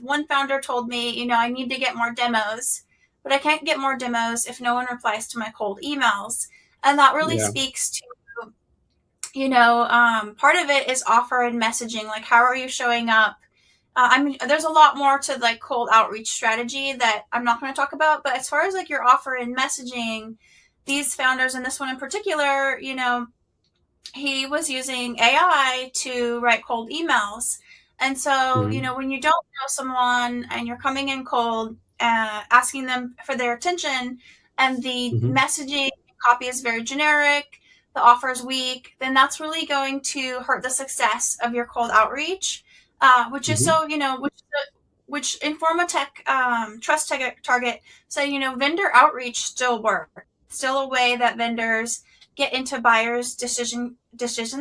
one founder told me, I need to get more demos, but I can't get more demos if no one replies to my cold emails. And that really Yeah. speaks to, part of it is offer and messaging. Like, how are you showing up? There's a lot more to like cold outreach strategy that I'm not going to talk about. But as far as like your offer and messaging, these founders, and this one in particular, he was using AI to write cold emails. And so, Hmm. when you don't know someone and you're coming in cold, asking them for their attention, and the Hmm. messaging copy is very generic, the offer is weak, then that's really going to hurt the success of your cold outreach, which is Hmm. so, which Informatech Trust Target said, vendor outreach still works. Still a way that vendors get into buyers' decision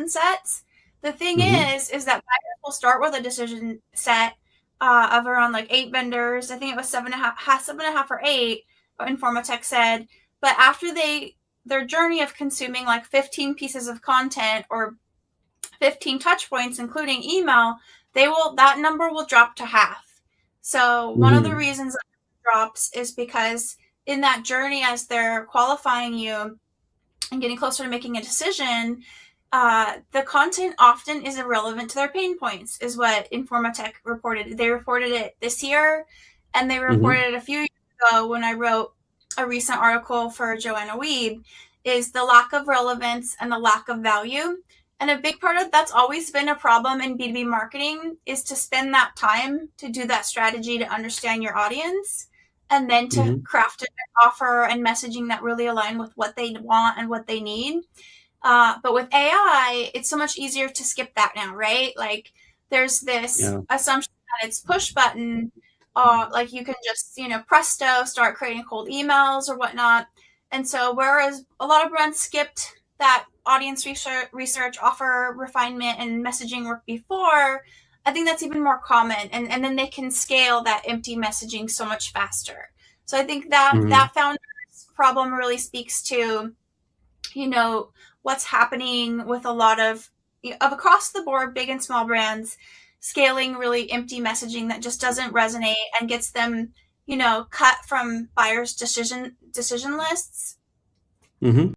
sets. The thing Hmm. is that buyers will start with a decision set of around like 8 vendors. I think it was 7.5 or 8. Informatech said, but after their journey of consuming like 15 pieces of content or 15 touch points, including email, that number will drop to half. So one of the Hmm. reasons that it drops is because in that journey, as they're qualifying you and getting closer to making a decision, the content often is irrelevant to their pain points, is what Informatech reported. They reported it this year, and they Hmm. reported it a few years ago when I wrote a recent article for Joanna Weeb, is the lack of relevance and the lack of value. And a big part of that's always been a problem in B2B marketing is to spend that time to do that strategy to understand your audience and then to Hmm. craft an offer and messaging that really align with what they want and what they need. But with AI, it's so much easier to skip that now, right? Like there's this Yeah. assumption that it's push button, like you can just, presto, start creating cold emails or whatnot. And so whereas a lot of brands skipped that audience research, offer refinement, and messaging work before, I think that's even more common. And then they can scale that empty messaging so much faster. So I think Hmm. that founder's problem really speaks to, you know, what's happening with a lot of across the board, big and small brands, scaling really empty messaging that just doesn't resonate and gets them, cut from buyers' decision lists. Hmm.